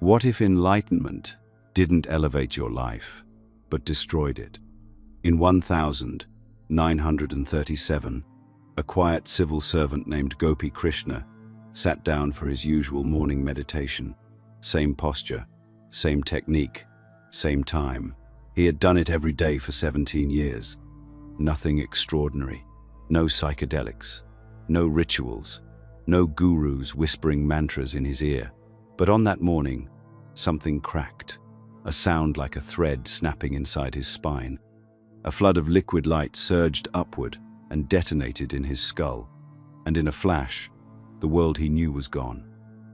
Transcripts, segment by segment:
What if enlightenment didn't elevate your life, but destroyed it? In 1937, a quiet civil servant named Gopi Krishna sat down for his usual morning meditation. Same posture, same technique, same time. He had done it every day for 17 years. Nothing extraordinary, no psychedelics, no rituals, no gurus whispering mantras in his ear. But on that morning, something cracked, a sound like a thread snapping inside his spine. A flood of liquid light surged upward and detonated in his skull, and in a flash, the world he knew was gone.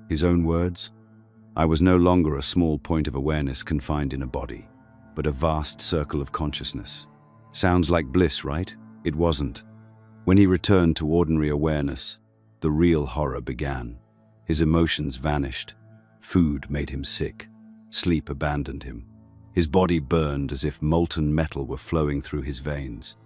His own words? I was no longer a small point of awareness confined in a body, but a vast circle of consciousness. Sounds like bliss, right? It wasn't. When he returned to ordinary awareness, the real horror began. His emotions vanished. Food made him sick. Sleep abandoned him. His body burned as if molten metal were flowing through his veins.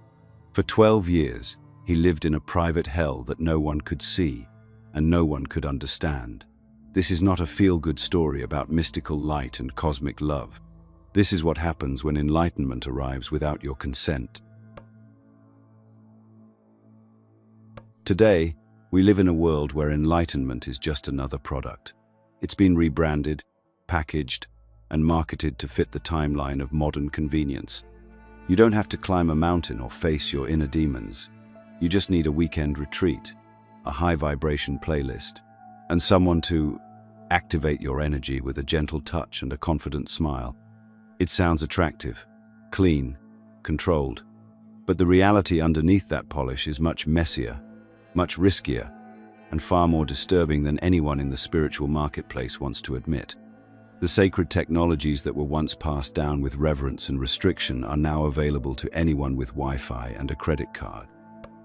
For 12 years, he lived in a private hell that no one could see and no one could understand. This is not a feel-good story about mystical light and cosmic love. This is what happens when enlightenment arrives without your consent. Today, we live in a world where enlightenment is just another product. It's been rebranded, packaged, and marketed to fit the timeline of modern convenience. You don't have to climb a mountain or face your inner demons. You just need a weekend retreat, a high-vibration playlist, and someone to activate your energy with a gentle touch and a confident smile. It sounds attractive, clean, controlled, but the reality underneath that polish is much messier, much riskier, and far more disturbing than anyone in the spiritual marketplace wants to admit. The sacred technologies that were once passed down with reverence and restriction are now available to anyone with Wi-Fi and a credit card.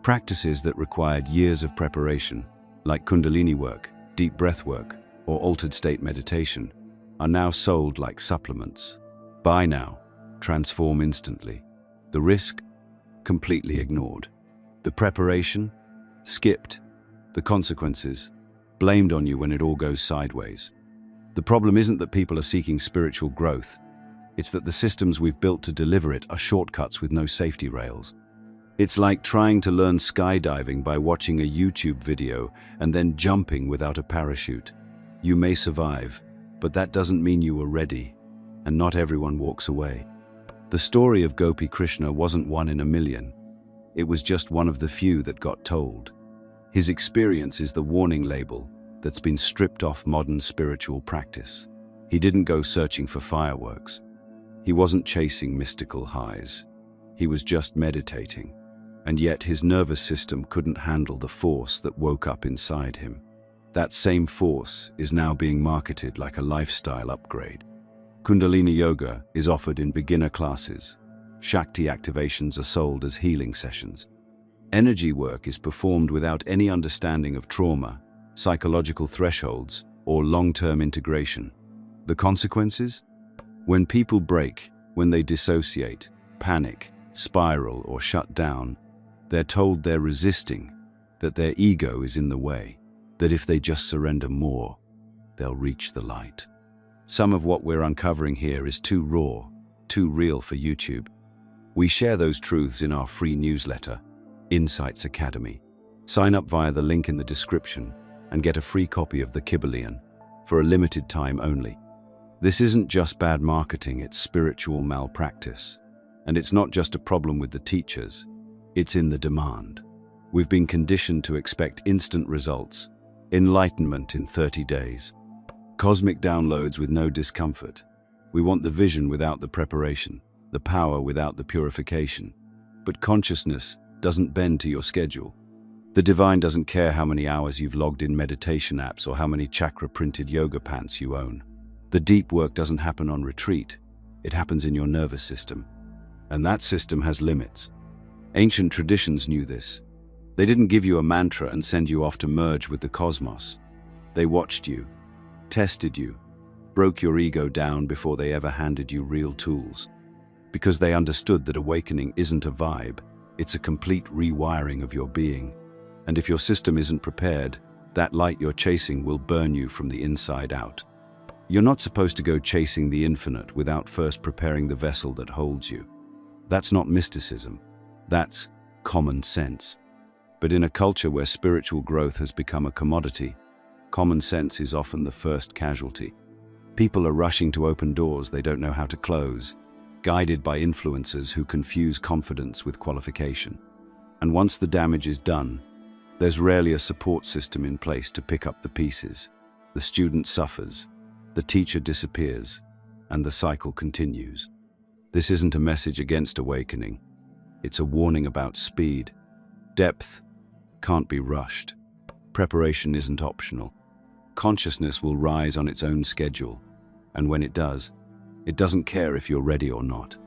Practices that required years of preparation, like Kundalini work, deep breath work, or altered state meditation, are now sold like supplements. Buy now, transform instantly. The risk? Completely ignored. The preparation? Skipped. The consequences? Blamed on you when it all goes sideways. The problem isn't that people are seeking spiritual growth. It's that the systems we've built to deliver it are shortcuts with no safety rails. It's like trying to learn skydiving by watching a YouTube video and then jumping without a parachute. You may survive, but that doesn't mean you were ready, and not everyone walks away. The story of Gopi Krishna wasn't one in a million. It was just one of the few that got told. His experience is the warning label that's been stripped off modern spiritual practice. He didn't go searching for fireworks. He wasn't chasing mystical highs. He was just meditating. And yet his nervous system couldn't handle the force that woke up inside him. That same force is now being marketed like a lifestyle upgrade. Kundalini Yoga is offered in beginner classes. Shakti activations are sold as healing sessions. Energy work is performed without any understanding of trauma, psychological thresholds, or long-term integration. The consequences? When people break, when they dissociate, panic, spiral, or shut down, they're told they're resisting, that their ego is in the way, that if they just surrender more, they'll reach the light. Some of what we're uncovering here is too raw, too real for YouTube. We share those truths in our free newsletter, Insights Academy. Sign up via the link in the description and get a free copy of the Kybalion for a limited time only. This isn't just bad marketing, it's spiritual malpractice. And it's not just a problem with the teachers, it's in the demand. We've been conditioned to expect instant results, enlightenment in 30 days, cosmic downloads with no discomfort. We want the vision without the preparation, the power without the purification. But consciousness doesn't bend to your schedule. The divine doesn't care how many hours you've logged in meditation apps or how many chakra-printed yoga pants you own. The deep work doesn't happen on retreat. It happens in your nervous system. And that system has limits. Ancient traditions knew this. They didn't give you a mantra and send you off to merge with the cosmos. They watched you, tested you, broke your ego down before they ever handed you real tools. Because they understood that awakening isn't a vibe, it's a complete rewiring of your being. And if your system isn't prepared, that light you're chasing will burn you from the inside out. You're not supposed to go chasing the infinite without first preparing the vessel that holds you. That's not mysticism. That's common sense. But in a culture where spiritual growth has become a commodity, common sense is often the first casualty. People are rushing to open doors they don't know how to close, guided by influencers who confuse confidence with qualification. And once the damage is done, there's rarely a support system in place to pick up the pieces. The student suffers, the teacher disappears, and the cycle continues. This isn't a message against awakening. It's a warning about speed. Depth can't be rushed. Preparation isn't optional. Consciousness will rise on its own schedule, and when it doesn't care if you're ready or not.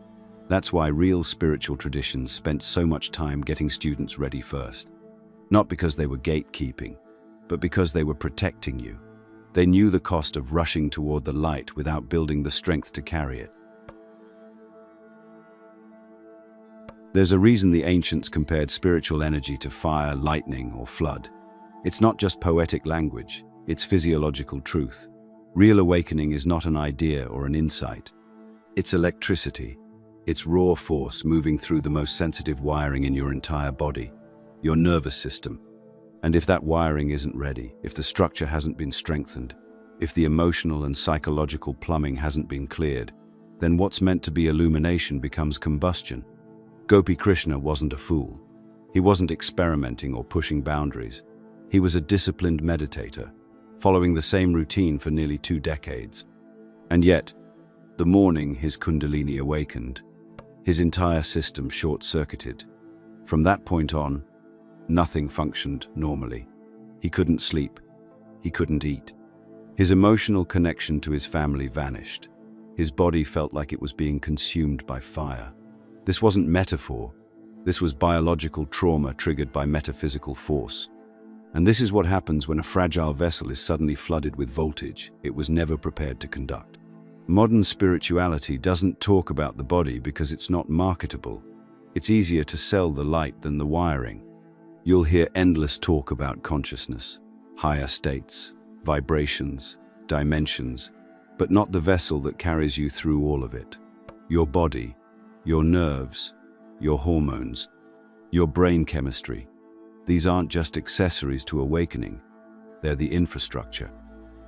That's why real spiritual traditions spent so much time getting students ready first. Not because they were gatekeeping, but because they were protecting you. They knew the cost of rushing toward the light without building the strength to carry it. There's a reason the ancients compared spiritual energy to fire, lightning, or flood. It's not just poetic language, it's physiological truth. Real awakening is not an idea or an insight. It's electricity. It's raw force moving through the most sensitive wiring in your entire body, your nervous system. And if that wiring isn't ready, if the structure hasn't been strengthened, if the emotional and psychological plumbing hasn't been cleared, then what's meant to be illumination becomes combustion. Gopi Krishna wasn't a fool. He wasn't experimenting or pushing boundaries. He was a disciplined meditator, following the same routine for nearly 2 decades. And yet, the morning his Kundalini awakened, his entire system short-circuited. From that point on, nothing functioned normally. He couldn't sleep. He couldn't eat. His emotional connection to his family vanished. His body felt like it was being consumed by fire. This wasn't metaphor. This was biological trauma triggered by metaphysical force. And this is what happens when a fragile vessel is suddenly flooded with voltage it was never prepared to conduct. Modern spirituality doesn't talk about the body because it's not marketable. It's easier to sell the light than the wiring. You'll hear endless talk about consciousness, higher states, vibrations, dimensions, but not the vessel that carries you through all of it. Your body, your nerves, your hormones, your brain chemistry. These aren't just accessories to awakening, they're the infrastructure.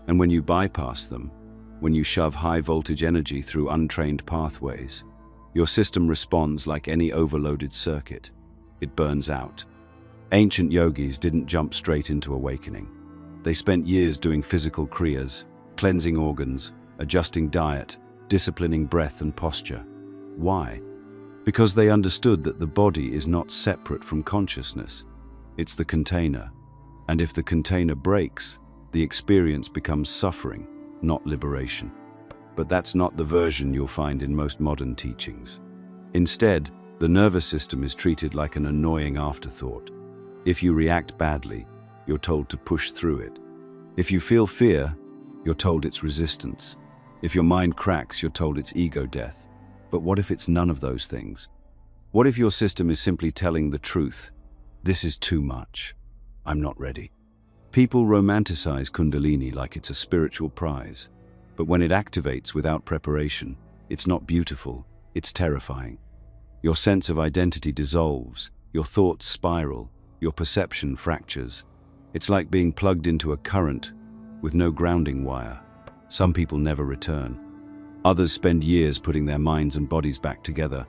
And when you bypass them, when you shove high-voltage energy through untrained pathways, your system responds like any overloaded circuit. It burns out. Ancient yogis didn't jump straight into awakening. They spent years doing physical kriyas, cleansing organs, adjusting diet, disciplining breath and posture. Why? Because they understood that the body is not separate from consciousness. It's the container. And if the container breaks, the experience becomes suffering, not liberation. But that's not the version you'll find in most modern teachings. Instead, the nervous system is treated like an annoying afterthought. If you react badly, you're told to push through it. If you feel fear, you're told it's resistance. If your mind cracks, you're told it's ego death. But what if it's none of those things? What if your system is simply telling the truth? This is too much. I'm not ready. People romanticize Kundalini like it's a spiritual prize. But when it activates without preparation, it's not beautiful, it's terrifying. Your sense of identity dissolves, your thoughts spiral, your perception fractures. It's like being plugged into a current with no grounding wire. Some people never return. Others spend years putting their minds and bodies back together,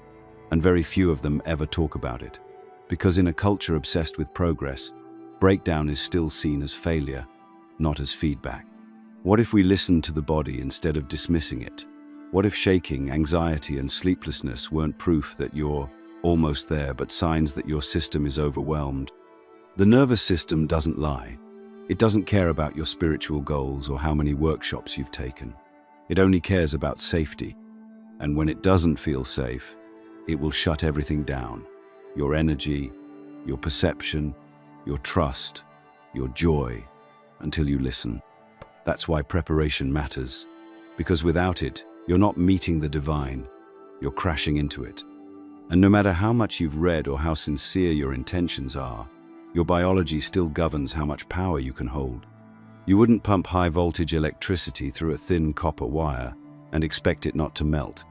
and very few of them ever talk about it. Because in a culture obsessed with progress, breakdown is still seen as failure, not as feedback. What if we listened to the body instead of dismissing it? What if shaking, anxiety, and sleeplessness weren't proof that you're almost there, but signs that your system is overwhelmed? The nervous system doesn't lie. It doesn't care about your spiritual goals or how many workshops you've taken. It only cares about safety. And when it doesn't feel safe, it will shut everything down. Your energy, your perception, your trust, your joy, until you listen. That's why preparation matters. Because without it, you're not meeting the divine, you're crashing into it. And no matter how much you've read or how sincere your intentions are, your biology still governs how much power you can hold. You wouldn't pump high-voltage electricity through a thin copper wire and expect it not to melt.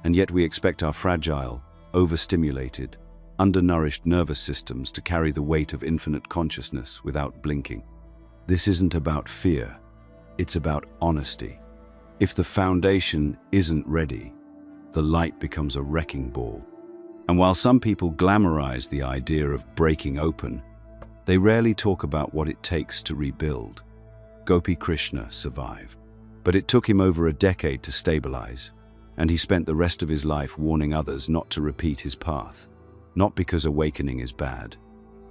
And yet we expect our fragile, overstimulated, undernourished nervous systems to carry the weight of infinite consciousness without blinking. This isn't about fear, it's about honesty. If the foundation isn't ready, the light becomes a wrecking ball. And while some people glamorize the idea of breaking open, they rarely talk about what it takes to rebuild. Gopi Krishna survived, but it took him over a decade to stabilize, and he spent the rest of his life warning others not to repeat his path. Not because awakening is bad,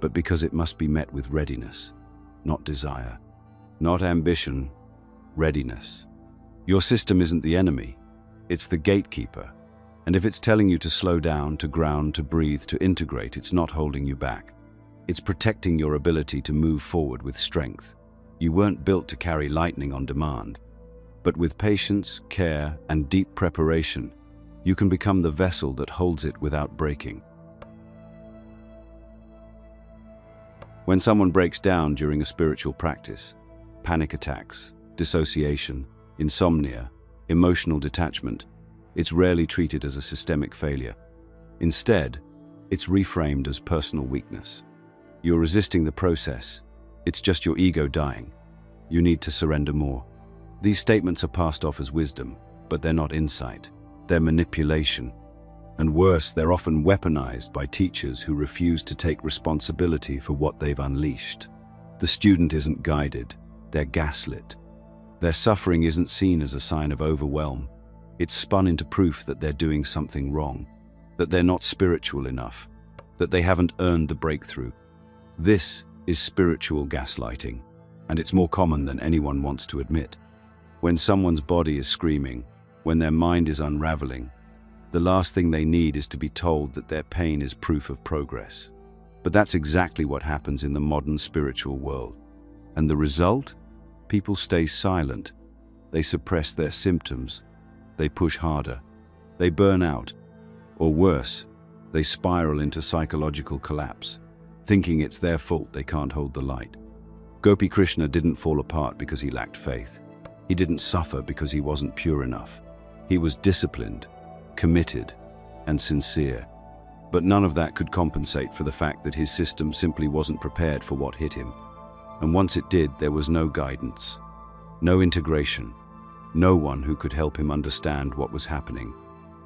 but because it must be met with readiness, not desire, not ambition, readiness. Your system isn't the enemy, it's the gatekeeper. And if it's telling you to slow down, to ground, to breathe, to integrate, it's not holding you back. It's protecting your ability to move forward with strength. You weren't built to carry lightning on demand, but with patience, care, and deep preparation, you can become the vessel that holds it without breaking. When someone breaks down during a spiritual practice, panic attacks, dissociation, insomnia, emotional detachment, it's rarely treated as a systemic failure. Instead, it's reframed as personal weakness. You're resisting the process. It's just your ego dying. You need to surrender more. These statements are passed off as wisdom, but they're not insight. They're manipulation. And worse, they're often weaponized by teachers who refuse to take responsibility for what they've unleashed. The student isn't guided, they're gaslit. Their suffering isn't seen as a sign of overwhelm. It's spun into proof that they're doing something wrong, that they're not spiritual enough, that they haven't earned the breakthrough. This is spiritual gaslighting, and it's more common than anyone wants to admit. When someone's body is screaming, when their mind is unraveling, the last thing they need is to be told that their pain is proof of progress. But that's exactly what happens in the modern spiritual world. And the result? People stay silent. They suppress their symptoms. They push harder. They burn out. Or worse, they spiral into psychological collapse, thinking it's their fault they can't hold the light. Gopi Krishna didn't fall apart because he lacked faith. He didn't suffer because he wasn't pure enough. He was disciplined, committed, and sincere. But none of that could compensate for the fact that his system simply wasn't prepared for what hit him. And once it did, there was no guidance, no integration, no one who could help him understand what was happening.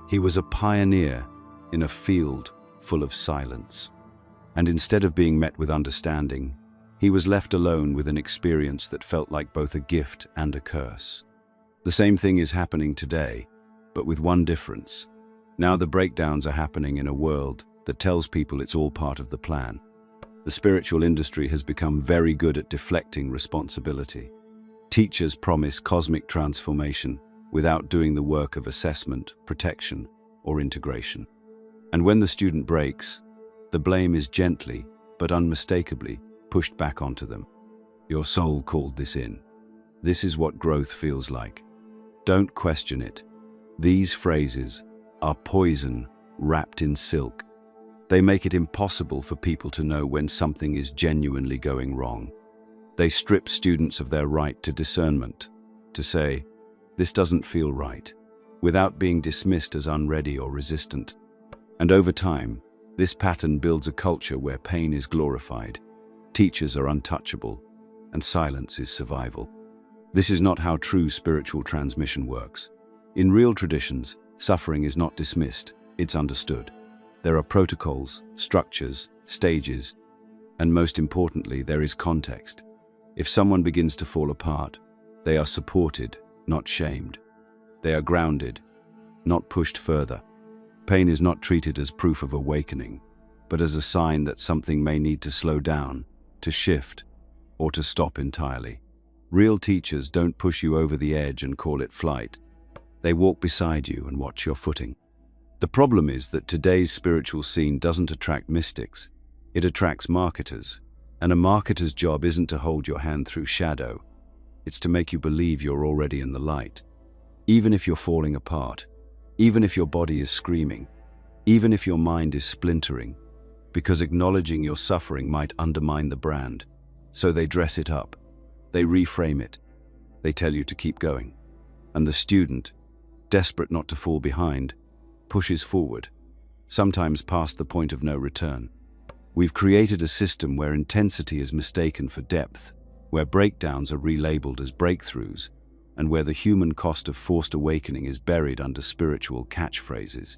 He was a pioneer in a field full of silence. And instead of being met with understanding, he was left alone with an experience that felt like both a gift and a curse. The same thing is happening today, but with one difference. Now the breakdowns are happening in a world that tells people it's all part of the plan. The spiritual industry has become very good at deflecting responsibility. Teachers promise cosmic transformation without doing the work of assessment, protection, or integration. And when the student breaks, the blame is gently, but unmistakably, pushed back onto them. Your soul called this in. This is what growth feels like. Don't question it. These phrases are poison wrapped in silk. They make it impossible for people to know when something is genuinely going wrong. They strip students of their right to discernment, to say, "This doesn't feel right," without being dismissed as unready or resistant. And over time, this pattern builds a culture where pain is glorified, teachers are untouchable, and silence is survival. This is not how true spiritual transmission works. In real traditions, suffering is not dismissed, it's understood. There are protocols, structures, stages, and most importantly, there is context. If someone begins to fall apart, they are supported, not shamed. They are grounded, not pushed further. Pain is not treated as proof of awakening, but as a sign that something may need to slow down, to shift, or to stop entirely. Real teachers don't push you over the edge and call it flight. They walk beside you and watch your footing. The problem is that today's spiritual scene doesn't attract mystics. It attracts marketers. And a marketer's job isn't to hold your hand through shadow. It's to make you believe you're already in the light. Even if you're falling apart, even if your body is screaming, even if your mind is splintering, because acknowledging your suffering might undermine the brand. So they dress it up. They reframe it. They tell you to keep going. And the student, desperate not to fall behind, pushes forward, sometimes past the point of no return. We've created a system where intensity is mistaken for depth, where breakdowns are relabeled as breakthroughs, and where the human cost of forced awakening is buried under spiritual catchphrases.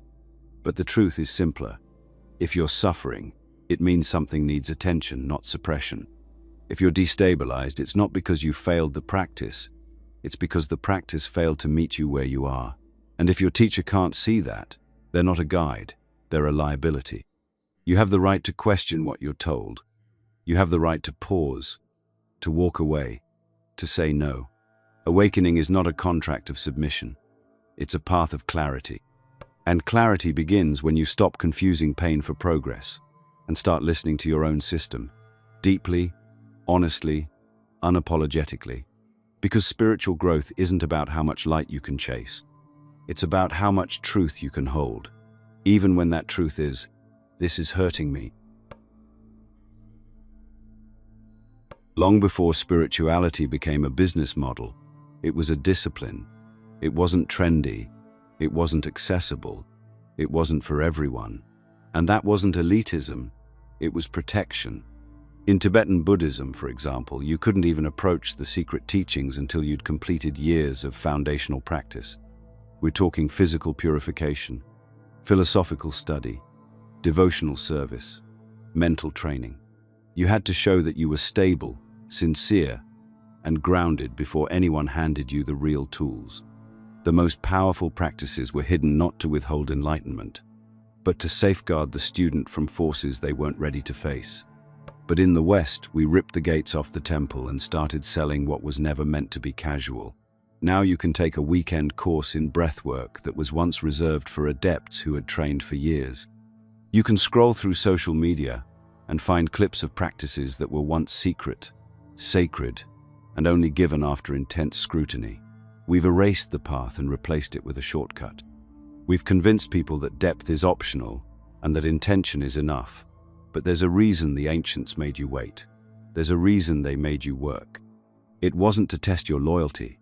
But the truth is simpler. If you're suffering, it means something needs attention, not suppression. If you're destabilized, it's not because you failed the practice, it's because the practice failed to meet you where you are. And if your teacher can't see that, they're not a guide, they're a liability. You have the right to question what you're told. You have the right to pause, to walk away, to say no. Awakening is not a contract of submission. It's a path of clarity. And clarity begins when you stop confusing pain for progress and start listening to your own system, deeply, honestly, unapologetically. Because spiritual growth isn't about how much light you can chase. It's about how much truth you can hold, even when that truth is, "This is hurting me." Long before spirituality became a business model, it was a discipline. It wasn't trendy. It wasn't accessible. It wasn't for everyone. And that wasn't elitism. It was protection. In Tibetan Buddhism, for example, you couldn't even approach the secret teachings until you'd completed years of foundational practice. We're talking physical purification, philosophical study, devotional service, mental training. You had to show that you were stable, sincere, and grounded before anyone handed you the real tools. The most powerful practices were hidden not to withhold enlightenment, but to safeguard the student from forces they weren't ready to face. But in the West, we ripped the gates off the temple and started selling what was never meant to be casual. Now you can take a weekend course in breathwork that was once reserved for adepts who had trained for years. You can scroll through social media and find clips of practices that were once secret, sacred, and only given after intense scrutiny. We've erased the path and replaced it with a shortcut. We've convinced people that depth is optional and that intention is enough. But there's a reason the ancients made you wait. There's a reason they made you work. It wasn't to test your loyalty.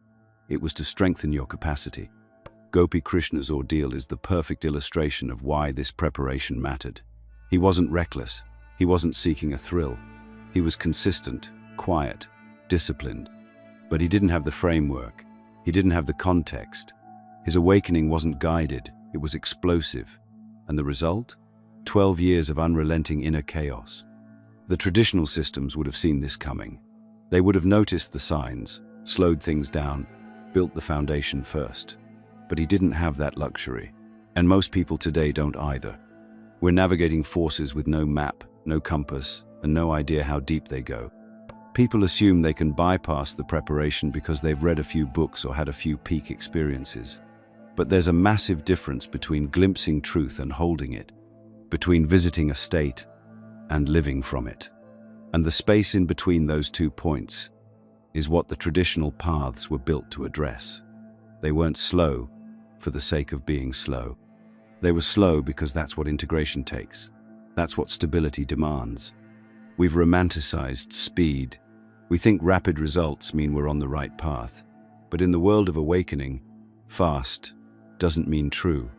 It was to strengthen your capacity. Gopi Krishna's ordeal is the perfect illustration of why this preparation mattered. He wasn't reckless. He wasn't seeking a thrill. He was consistent, quiet, disciplined. But he didn't have the framework. He didn't have the context. His awakening wasn't guided. It was explosive. And the result? 12 years of unrelenting inner chaos. The traditional systems would have seen this coming. They would have noticed the signs, slowed things down, built the foundation first. But he didn't have that luxury. And most people today don't either. We're navigating forces with no map, no compass, and no idea how deep they go. People assume they can bypass the preparation because they've read a few books or had a few peak experiences. But there's a massive difference between glimpsing truth and holding it, between visiting a state and living from it. And the space in between those 2 points is what the traditional paths were built to address. They weren't slow for the sake of being slow. They were slow because that's what integration takes. That's what stability demands. We've romanticized speed. We think rapid results mean we're on the right path. But in the world of awakening, fast doesn't mean true.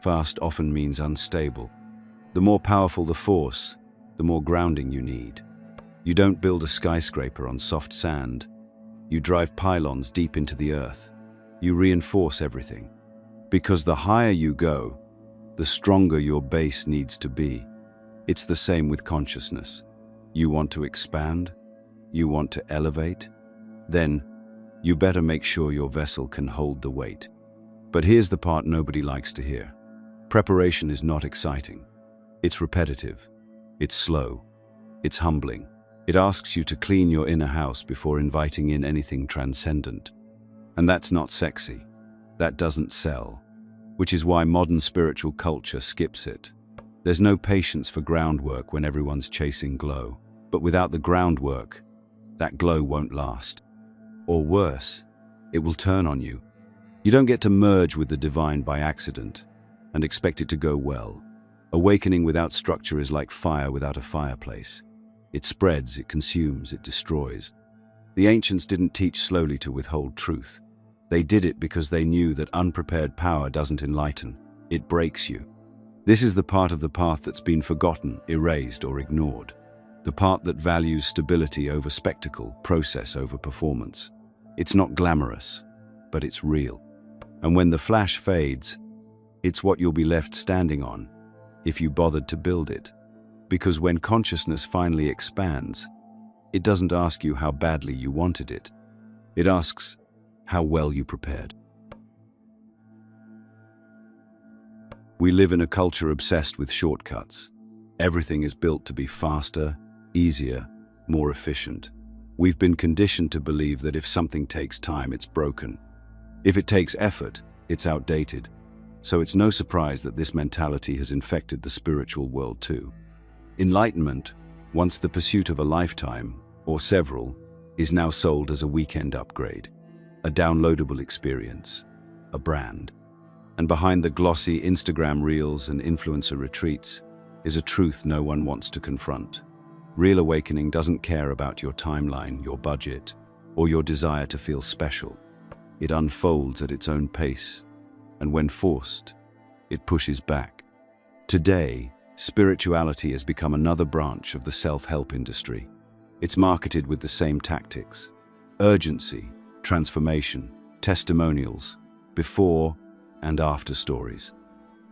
Fast often means unstable. The more powerful the force, the more grounding you need. You don't build a skyscraper on soft sand. You drive pylons deep into the earth. You reinforce everything. Because the higher you go, the stronger your base needs to be. It's the same with consciousness. You want to expand? You want to elevate? Then, you better make sure your vessel can hold the weight. But here's the part nobody likes to hear. Preparation is not exciting. It's repetitive. It's slow. It's humbling. It asks you to clean your inner house before inviting in anything transcendent. And that's not sexy. That doesn't sell. Which is why modern spiritual culture skips it. There's no patience for groundwork when everyone's chasing glow. But without the groundwork, that glow won't last. Or worse, it will turn on you. You don't get to merge with the divine by accident and expect it to go well. Awakening without structure is like fire without a fireplace. It spreads, it consumes, it destroys. The ancients didn't teach slowly to withhold truth. They did it because they knew that unprepared power doesn't enlighten, it breaks you. This is the part of the path that's been forgotten, erased, or ignored. The part that values stability over spectacle, process over performance. It's not glamorous, but it's real. And when the flash fades, it's what you'll be left standing on, if you bothered to build it. Because when consciousness finally expands, it doesn't ask you how badly you wanted it. It asks how well you prepared. We live in a culture obsessed with shortcuts. Everything is built to be faster, easier, more efficient. We've been conditioned to believe that if something takes time, it's broken. If it takes effort, it's outdated. So it's no surprise that this mentality has infected the spiritual world too. Enlightenment, once the pursuit of a lifetime, or several, is now sold as a weekend upgrade, a downloadable experience, a brand. And behind the glossy Instagram reels and influencer retreats is a truth no one wants to confront. Real awakening doesn't care about your timeline, your budget, or your desire to feel special. It unfolds at its own pace, and when forced, it pushes back. Today, spirituality has become another branch of the self-help industry. It's marketed with the same tactics: urgency, transformation, testimonials, before and after stories.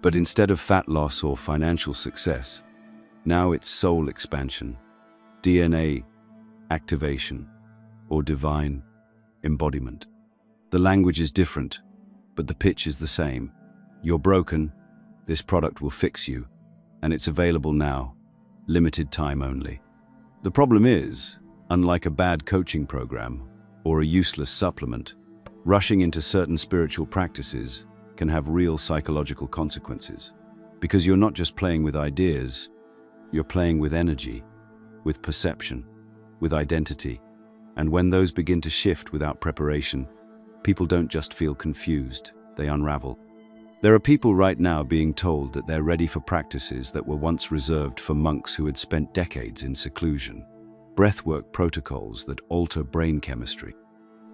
But instead of fat loss or financial success, now it's soul expansion, DNA activation, or divine embodiment. The language is different, but the pitch is the same. You're broken, this product will fix you, and it's available now, limited time only. The problem is, unlike a bad coaching program or a useless supplement, rushing into certain spiritual practices can have real psychological consequences. Because you're not just playing with ideas, you're playing with energy, with perception, with identity. And when those begin to shift without preparation, people don't just feel confused, they unravel. There are people right now being told that they're ready for practices that were once reserved for monks who had spent decades in seclusion. Breathwork protocols that alter brain chemistry.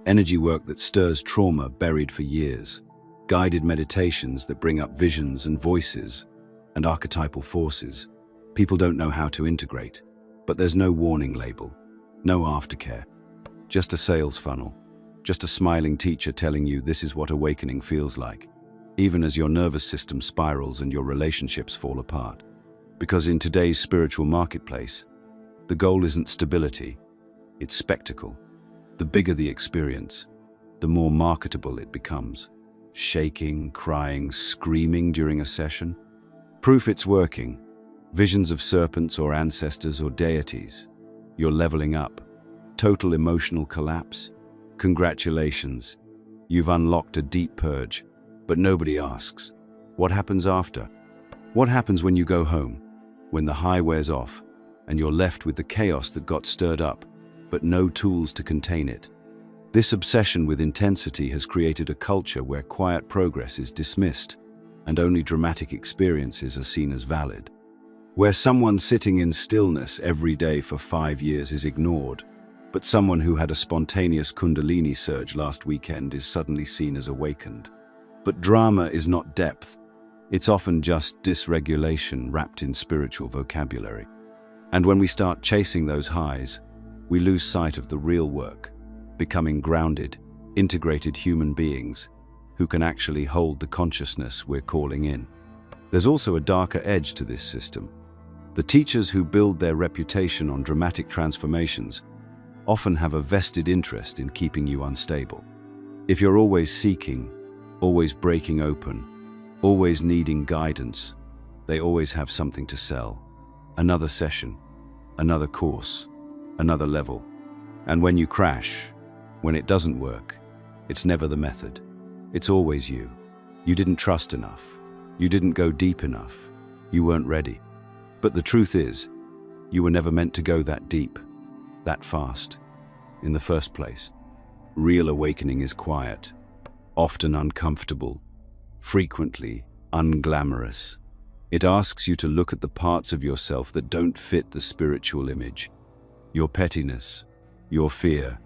Energy work that stirs trauma buried for years. Guided meditations that bring up visions and voices and archetypal forces. People don't know how to integrate, but there's no warning label, no aftercare. Just a sales funnel, just a smiling teacher telling you this is what awakening feels like, even as your nervous system spirals and your relationships fall apart. Because in today's spiritual marketplace, the goal isn't stability, it's spectacle. The bigger the experience, the more marketable it becomes. Shaking, crying, screaming during a session. Proof it's working. Visions of serpents or ancestors or deities. You're leveling up. Total emotional collapse. Congratulations. You've unlocked a deep purge. But nobody asks, what happens after? What happens when you go home? When the high wears off, and you're left with the chaos that got stirred up, but no tools to contain it? This obsession with intensity has created a culture where quiet progress is dismissed, and only dramatic experiences are seen as valid. Where someone sitting in stillness every day for 5 years is ignored, but someone who had a spontaneous Kundalini surge last weekend is suddenly seen as awakened. But drama is not depth. It's often just dysregulation wrapped in spiritual vocabulary. And when we start chasing those highs, we lose sight of the real work, becoming grounded, integrated human beings who can actually hold the consciousness we're calling in. There's also a darker edge to this system. The teachers who build their reputation on dramatic transformations often have a vested interest in keeping you unstable. If you're always seeking, always breaking open, always needing guidance, they always have something to sell. Another session, another course, another level. And when you crash, when it doesn't work, it's never the method. It's always you. You didn't trust enough. You didn't go deep enough. You weren't ready. But the truth is, you were never meant to go that deep, that fast, in the first place. Real awakening is quiet, often uncomfortable, frequently unglamorous. It asks you to look at the parts of yourself that don't fit the spiritual image. Your pettiness, your fear,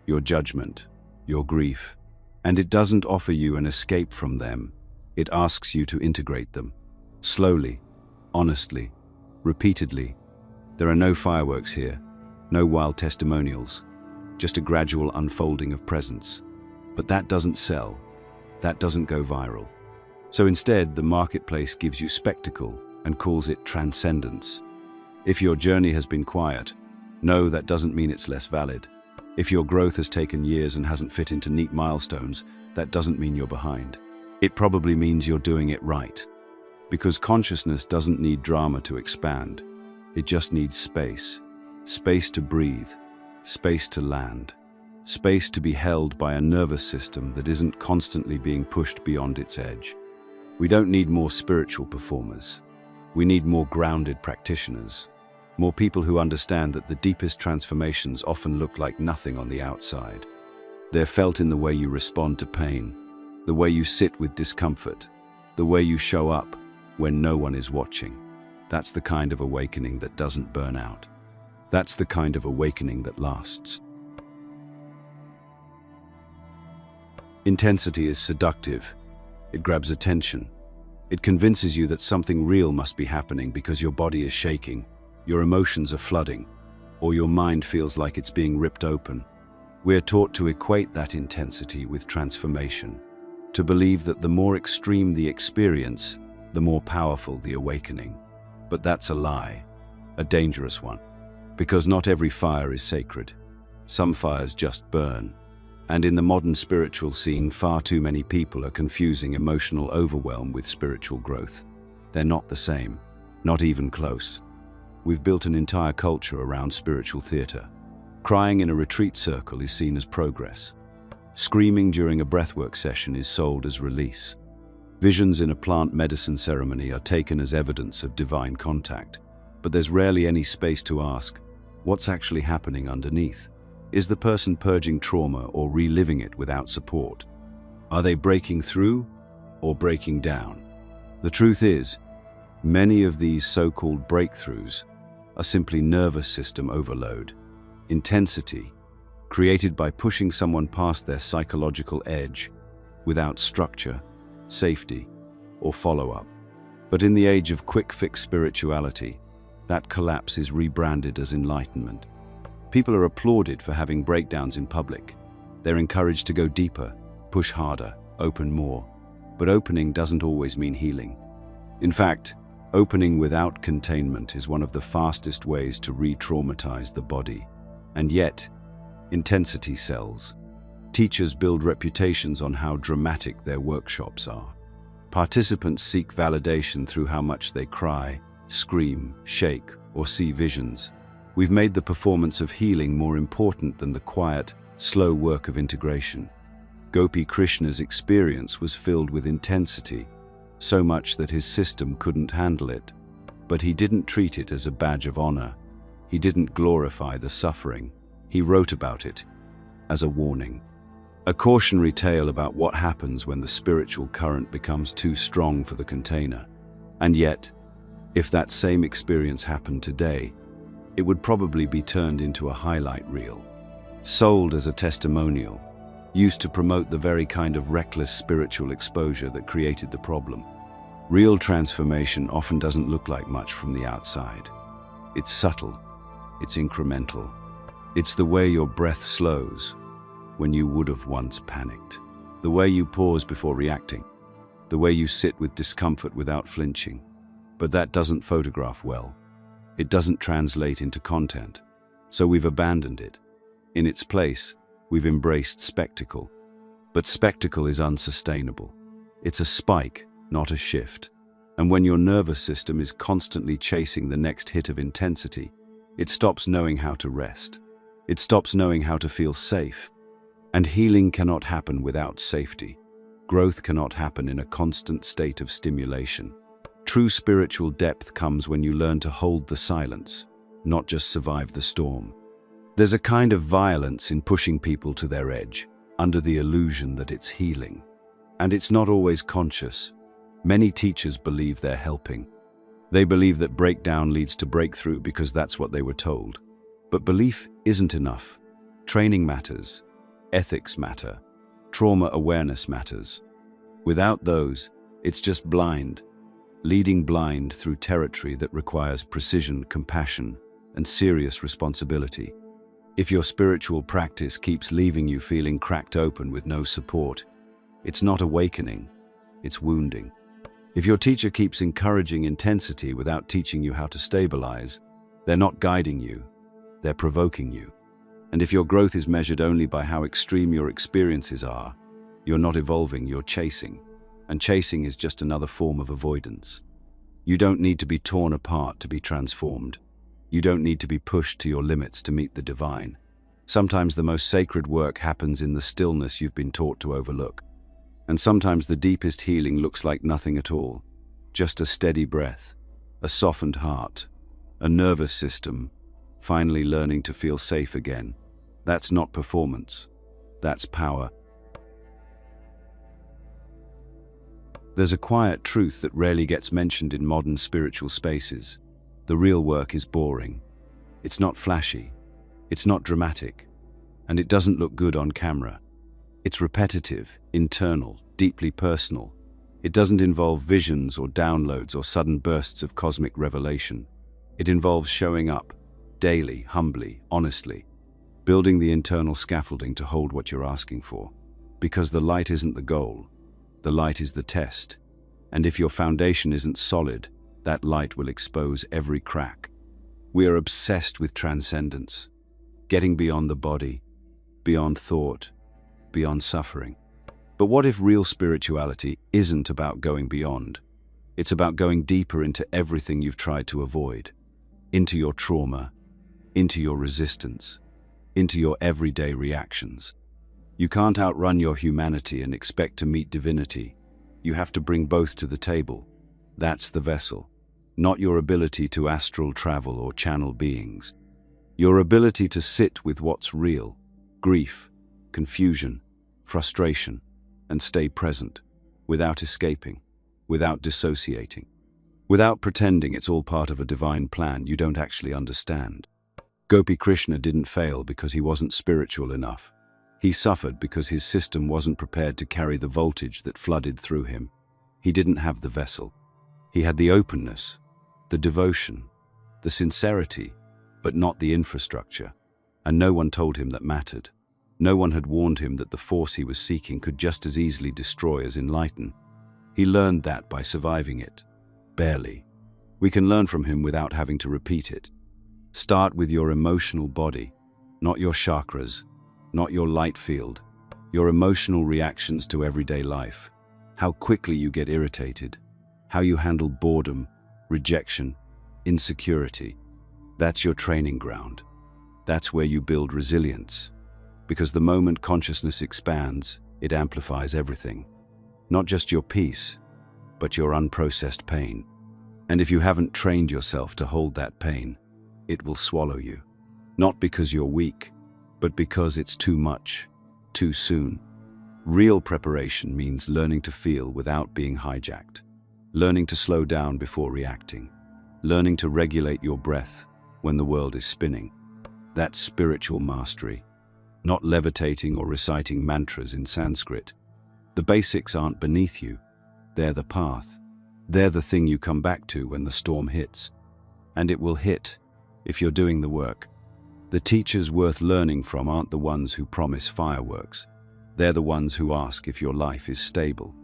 your judgment, your grief. And it doesn't offer you an escape from them. It asks you to integrate them. Slowly, honestly, repeatedly. There are no fireworks here, no wild testimonials, just a gradual unfolding of presence. But that doesn't sell. That doesn't go viral. So instead, the marketplace gives you spectacle and calls it transcendence. If your journey has been quiet, no, that doesn't mean it's less valid. If your growth has taken years and hasn't fit into neat milestones, that doesn't mean you're behind. It probably means you're doing it right. Because consciousness doesn't need drama to expand. It just needs space. Space to breathe. Space to land. Space to be held by a nervous system that isn't constantly being pushed beyond its edge. We don't need more spiritual performers. We need more grounded practitioners. More people who understand that the deepest transformations often look like nothing on the outside. They're felt in the way you respond to pain, the way you sit with discomfort, the way you show up when no one is watching. That's the kind of awakening that doesn't burn out. That's the kind of awakening that lasts. Intensity is seductive. It grabs attention. It convinces you that something real must be happening because your body is shaking, your emotions are flooding, or your mind feels like it's being ripped open. We're taught to equate that intensity with transformation, to believe that the more extreme the experience, the more powerful the awakening. But that's a lie, a dangerous one, because not every fire is sacred. Some fires just burn. And in the modern spiritual scene, far too many people are confusing emotional overwhelm with spiritual growth. They're not the same, not even close. We've built an entire culture around spiritual theater. Crying in a retreat circle is seen as progress. Screaming during a breathwork session is sold as release. Visions in a plant medicine ceremony are taken as evidence of divine contact. But there's rarely any space to ask, what's actually happening underneath? Is the person purging trauma or reliving it without support? Are they breaking through or breaking down? The truth is, many of these so-called breakthroughs are simply nervous system overload, intensity, created by pushing someone past their psychological edge without structure, safety, or follow-up. But in the age of quick-fix spirituality, that collapse is rebranded as enlightenment. People are applauded for having breakdowns in public. They're encouraged to go deeper, push harder, open more. But opening doesn't always mean healing. In fact, opening without containment is one of the fastest ways to re-traumatize the body. And yet, intensity sells. Teachers build reputations on how dramatic their workshops are. Participants seek validation through how much they cry, scream, shake, or see visions. We've made the performance of healing more important than the quiet, slow work of integration. Gopi Krishna's experience was filled with intensity, so much that his system couldn't handle it. But he didn't treat it as a badge of honor. He didn't glorify the suffering. He wrote about it as a warning. A cautionary tale about what happens when the spiritual current becomes too strong for the container. And yet, if that same experience happened today, it would probably be turned into a highlight reel, sold as a testimonial, used to promote the very kind of reckless spiritual exposure that created the problem. Real transformation often doesn't look like much from the outside. It's subtle, it's incremental. It's the way your breath slows when you would have once panicked, the way you pause before reacting, the way you sit with discomfort without flinching. But that doesn't photograph well. It doesn't translate into content, so we've abandoned it. In its place, we've embraced spectacle. But spectacle is unsustainable. It's a spike, not a shift. And when your nervous system is constantly chasing the next hit of intensity, it stops knowing how to rest. It stops knowing how to feel safe. And healing cannot happen without safety. Growth cannot happen in a constant state of stimulation. True spiritual depth comes when you learn to hold the silence, not just survive the storm. There's a kind of violence in pushing people to their edge, under the illusion that it's healing. And it's not always conscious. Many teachers believe they're helping. They believe that breakdown leads to breakthrough because that's what they were told. But belief isn't enough. Training matters. ethics matter, trauma awareness matters. Without those, it's just blind, leading blind through territory that requires precision, compassion, and serious responsibility. If your spiritual practice keeps leaving you feeling cracked open with no support, it's not awakening, it's wounding. If your teacher keeps encouraging intensity without teaching you how to stabilize, they're not guiding you, they're provoking you. And if your growth is measured only by how extreme your experiences are, you're not evolving, you're chasing. And chasing is just another form of avoidance. You don't need to be torn apart to be transformed. You don't need to be pushed to your limits to meet the divine. Sometimes the most sacred work happens in the stillness you've been taught to overlook. And sometimes the deepest healing looks like nothing at all. Just a steady breath, a softened heart, a nervous system, finally learning to feel safe again. That's not performance. That's power. There's a quiet truth that rarely gets mentioned in modern spiritual spaces. The real work is boring. It's not flashy. It's not dramatic. And it doesn't look good on camera. It's repetitive, internal, deeply personal. It doesn't involve visions or downloads or sudden bursts of cosmic revelation. It involves showing up, daily, humbly, honestly, building the internal scaffolding to hold what you're asking for. Because the light isn't the goal. The light is the test, and if your foundation isn't solid, that light will expose every crack. We are obsessed with transcendence, getting beyond the body, beyond thought, beyond suffering. But what if real spirituality isn't about going beyond? It's about going deeper into everything you've tried to avoid, into your trauma, into your resistance, into your everyday reactions. You can't outrun your humanity and expect to meet divinity. You have to bring both to the table. That's the vessel, not your ability to astral travel or channel beings. Your ability to sit with what's real, grief, confusion, frustration, and stay present, without escaping, without dissociating, without pretending it's all part of a divine plan you don't actually understand. Gopi Krishna didn't fail because he wasn't spiritual enough. He suffered because his system wasn't prepared to carry the voltage that flooded through him. He didn't have the vessel. He had the openness, the devotion, the sincerity, but not the infrastructure. And no one told him that mattered. No one had warned him that the force he was seeking could just as easily destroy as enlighten. He learned that by surviving it. Barely. We can learn from him without having to repeat it. Start with your emotional body, not your chakras, not your light field, your emotional reactions to everyday life, how quickly you get irritated, how you handle boredom, rejection, insecurity. That's your training ground. That's where you build resilience. Because the moment consciousness expands, it amplifies everything. Not just your peace, but your unprocessed pain. And if you haven't trained yourself to hold that pain, it will swallow you. Not because you're weak, but because it's too much, too soon. Real preparation means learning to feel without being hijacked, learning to slow down before reacting, learning to regulate your breath when the world is spinning. That's spiritual mastery, not levitating or reciting mantras in Sanskrit. The basics aren't beneath you, they're the path. They're the thing you come back to when the storm hits. And it will hit if you're doing the work. The teachers worth learning from aren't the ones who promise fireworks. They're the ones who ask if your life is stable,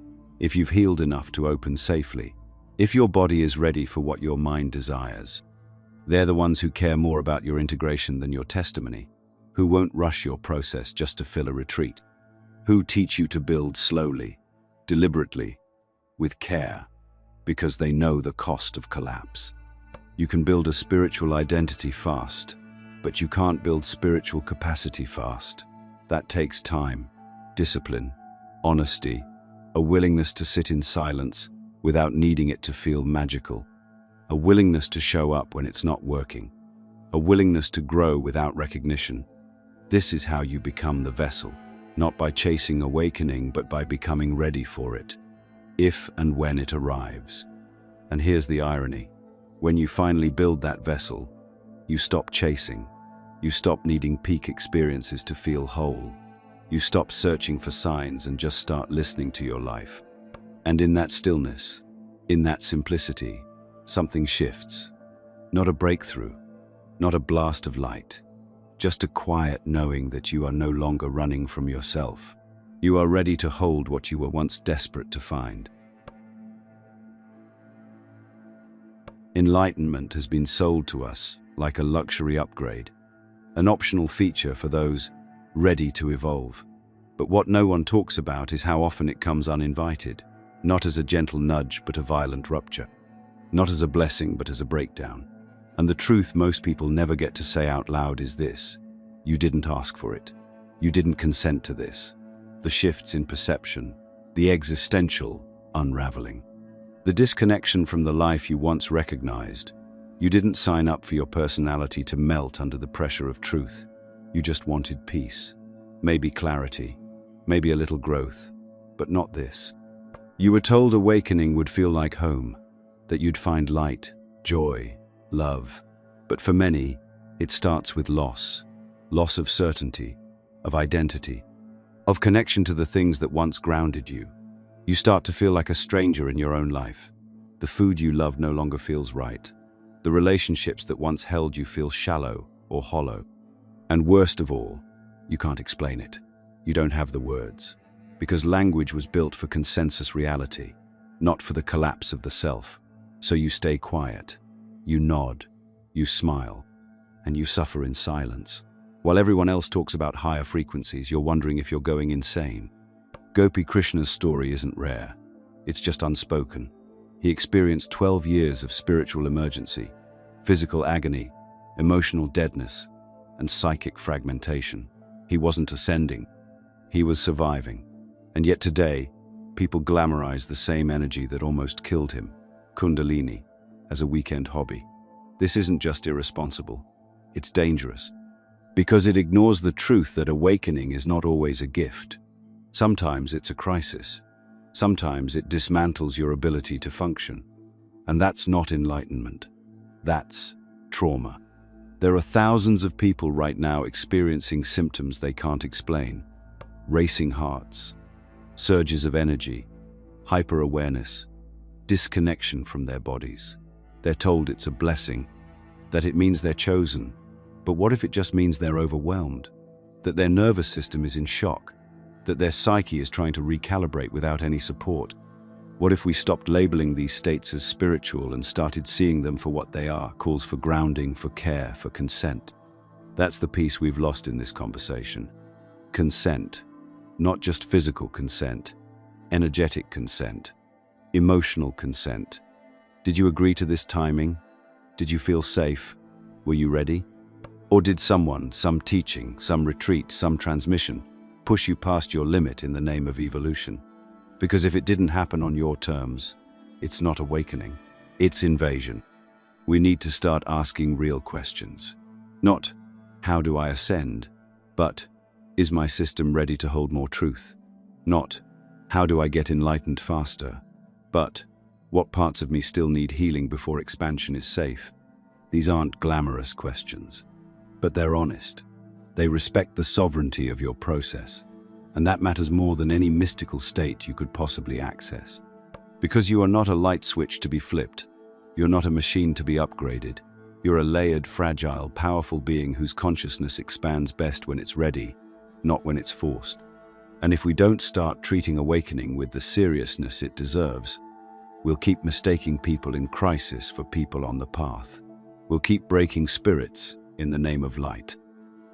if you've healed enough to open safely, if your body is ready for what your mind desires. They're the ones who care more about your integration than your testimony, who won't rush your process just to fill a retreat, who teach you to build slowly, deliberately, with care, because they know the cost of collapse. You can build a spiritual identity fast, but you can't build spiritual capacity fast. That takes time, discipline, honesty, a willingness to sit in silence without needing it to feel magical, a willingness to show up when it's not working, a willingness to grow without recognition. This is how you become the vessel, not by chasing awakening, but by becoming ready for it, if and when it arrives. And here's the irony. When you finally build that vessel, you stop chasing. You stop needing peak experiences to feel whole. You stop searching for signs and just start listening to your life. And in that stillness, in that simplicity, something shifts. Not a breakthrough, not a blast of light, just a quiet knowing that you are no longer running from yourself. You are ready to hold what you were once desperate to find. Enlightenment has been sold to us like a luxury upgrade, an optional feature for those ready to evolve. But what no one talks about is how often it comes uninvited, not as a gentle nudge but a violent rupture, not as a blessing but as a breakdown. And the truth most people never get to say out loud is this: you didn't ask for it. You didn't consent to this. The shifts in perception, the existential unraveling, the disconnection from the life you once recognized. You didn't sign up for your personality to melt under the pressure of truth. You just wanted peace, maybe clarity, maybe a little growth, but not this. You were told awakening would feel like home, that you'd find light, joy, love. But for many, it starts with loss of certainty, of identity, of connection to the things that once grounded you. You start to feel like a stranger in your own life. The food you love no longer feels right. The relationships that once held you feel shallow or hollow. And worst of all, you can't explain it. You don't have the words. Because language was built for consensus reality, not for the collapse of the self. So you stay quiet. You nod. You smile. And you suffer in silence. While everyone else talks about higher frequencies, you're wondering if you're going insane. Gopi Krishna's story isn't rare. It's just unspoken. He experienced 12 years of spiritual emergency, physical agony, emotional deadness, and psychic fragmentation. He wasn't ascending. He was surviving. And yet today, people glamorize the same energy that almost killed him, Kundalini, as a weekend hobby. This isn't just irresponsible. It's dangerous. Because it ignores the truth that awakening is not always a gift. Sometimes it's a crisis. Sometimes it dismantles your ability to function. And that's not enlightenment. That's trauma. There are thousands of people right now experiencing symptoms they can't explain. Racing hearts, surges of energy, hyper-awareness, disconnection from their bodies. They're told it's a blessing, that it means they're chosen. But what if it just means they're overwhelmed? That their nervous system is in shock? That their psyche is trying to recalibrate without any support? What if we stopped labeling these states as spiritual and started seeing them for what they are, calls for grounding, for care, for consent? That's the piece we've lost in this conversation. Consent. Not just physical consent, energetic consent, emotional consent. Did you agree to this timing? Did you feel safe? Were you ready? Or did someone, some teaching, some retreat, some transmission, push you past your limit in the name of evolution? Because if it didn't happen on your terms, it's not awakening, it's invasion. We need to start asking real questions. Not, how do I ascend? But, is my system ready to hold more truth? Not, how do I get enlightened faster? But, what parts of me still need healing before expansion is safe? These aren't glamorous questions, but they're honest. They respect the sovereignty of your process, and that matters more than any mystical state you could possibly access. Because you are not a light switch to be flipped. You're not a machine to be upgraded. You're a layered, fragile, powerful being whose consciousness expands best when it's ready, not when it's forced. And if we don't start treating awakening with the seriousness it deserves, we'll keep mistaking people in crisis for people on the path. We'll keep breaking spirits in the name of light.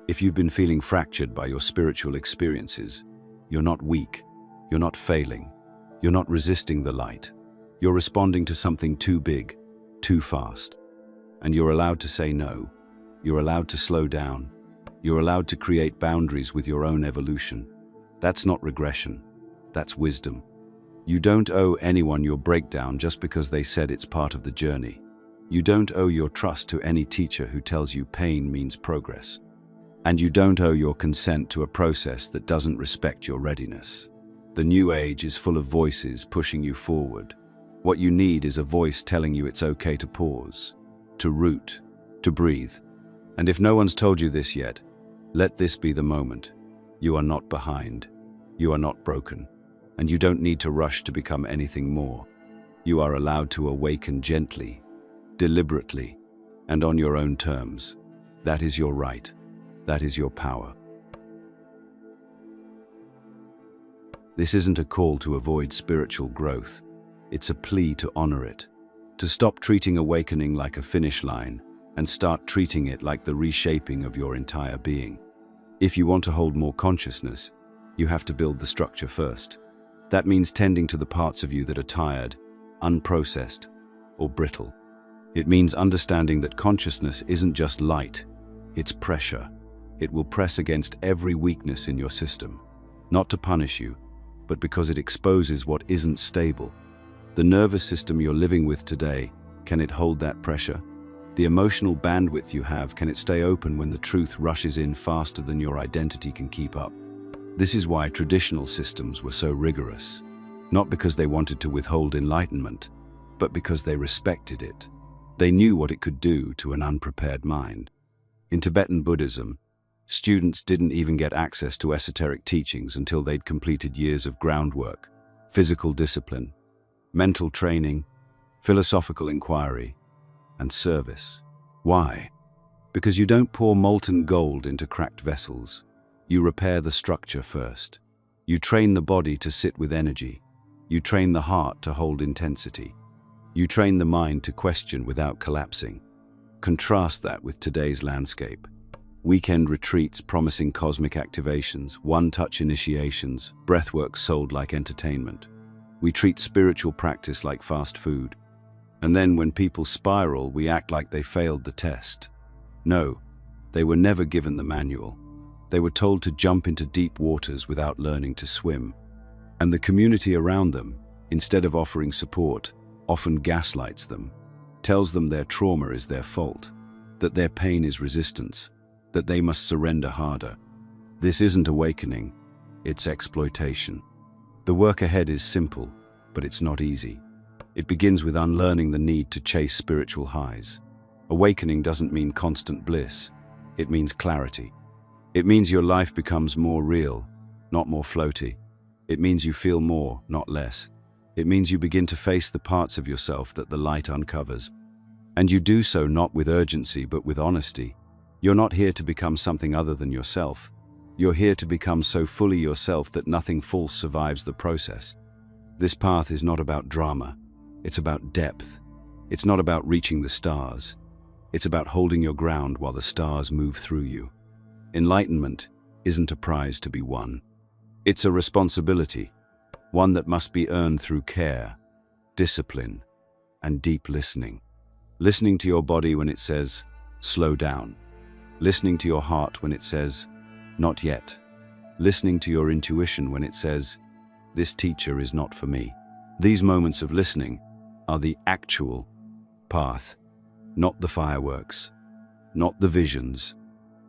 If you've been feeling fractured by your spiritual experiences, you're not weak, you're not failing, you're not resisting the light. You're responding to something too big, too fast. And you're allowed to say no. You're allowed to slow down. You're allowed to create boundaries with your own evolution. That's not regression, that's wisdom. You don't owe anyone your breakdown just because they said it's part of the journey. You don't owe your trust to any teacher who tells you pain means progress. And you don't owe your consent to a process that doesn't respect your readiness. The new age is full of voices pushing you forward. What you need is a voice telling you it's okay to pause, to root, to breathe. And if no one's told you this yet, let this be the moment. You are not behind. You are not broken. And you don't need to rush to become anything more. You are allowed to awaken gently, deliberately, and on your own terms. That is your right. That is your power. This isn't a call to avoid spiritual growth. It's a plea to honor it, to stop treating awakening like a finish line and start treating it like the reshaping of your entire being. If you want to hold more consciousness, you have to build the structure first. That means tending to the parts of you that are tired, unprocessed, or brittle. It means understanding that consciousness isn't just light, it's pressure. It will press against every weakness in your system, not to punish you, but because it exposes what isn't stable. The nervous system you're living with today, can it hold that pressure? The emotional bandwidth you have, can it stay open when the truth rushes in faster than your identity can keep up? This is why traditional systems were so rigorous, not because they wanted to withhold enlightenment, but because they respected it. They knew what it could do to an unprepared mind. In Tibetan Buddhism, students didn't even get access to esoteric teachings until they'd completed years of groundwork, physical discipline, mental training, philosophical inquiry, and service. Why? Because you don't pour molten gold into cracked vessels. You repair the structure first. You train the body to sit with energy. You train the heart to hold intensity. You train the mind to question without collapsing. Contrast that with today's landscape. Weekend retreats promising cosmic activations, one-touch initiations, breathwork sold like entertainment. We treat spiritual practice like fast food. And then when people spiral, we act like they failed the test. No, they were never given the manual. They were told to jump into deep waters without learning to swim. And the community around them, instead of offering support, often gaslights them, tells them their trauma is their fault, that their pain is resistance, that they must surrender harder. This isn't awakening, it's exploitation. The work ahead is simple, but it's not easy. It begins with unlearning the need to chase spiritual highs. Awakening doesn't mean constant bliss. It means clarity. It means your life becomes more real, not more floaty. It means you feel more, not less. It means you begin to face the parts of yourself that the light uncovers. And you do so not with urgency, but with honesty. You're not here to become something other than yourself. You're here to become so fully yourself that nothing false survives the process. This path is not about drama. It's about depth. It's not about reaching the stars. It's about holding your ground while the stars move through you. Enlightenment isn't a prize to be won. It's a responsibility, one that must be earned through care, discipline, and deep listening. Listening to your body when it says, slow down. Listening to your heart when it says, not yet. Listening to your intuition when it says, this teacher is not for me. These moments of listening are the actual path, not the fireworks, not the visions,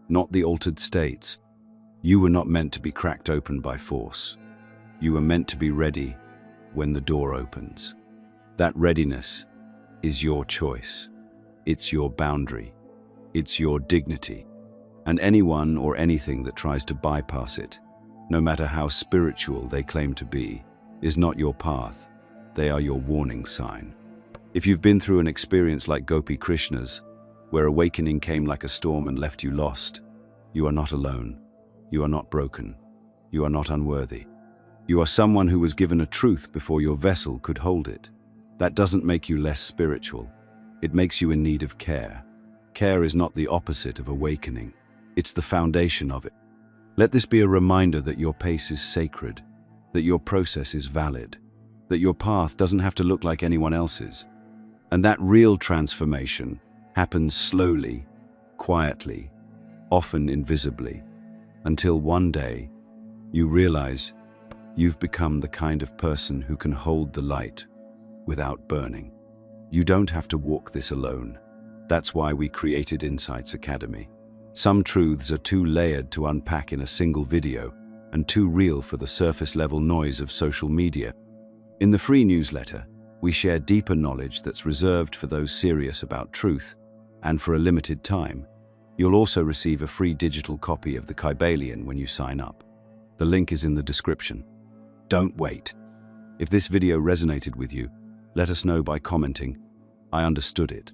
not the altered states. You were not meant to be cracked open by force. You were meant to be ready when the door opens. That readiness is your choice. It's your boundary. It's your dignity. And anyone or anything that tries to bypass it, no matter how spiritual they claim to be, is not your path. They are your warning sign. If you've been through an experience like Gopi Krishna's, where awakening came like a storm and left you lost, you are not alone. You are not broken. You are not unworthy. You are someone who was given a truth before your vessel could hold it. That doesn't make you less spiritual. It makes you in need of care. Care is not the opposite of awakening. It's the foundation of it. Let this be a reminder that your pace is sacred, that your process is valid, that your path doesn't have to look like anyone else's. And that real transformation happens slowly, quietly, often invisibly, until one day you realize you've become the kind of person who can hold the light without burning. You don't have to walk this alone. That's why we created Insights Academy. Some truths are too layered to unpack in a single video and too real for the surface-level noise of social media. In the free newsletter, we share deeper knowledge that's reserved for those serious about truth, and for a limited time, you'll also receive a free digital copy of the Kybalion when you sign up. The link is in the description. Don't wait. If this video resonated with you, let us know by commenting, "I understood it."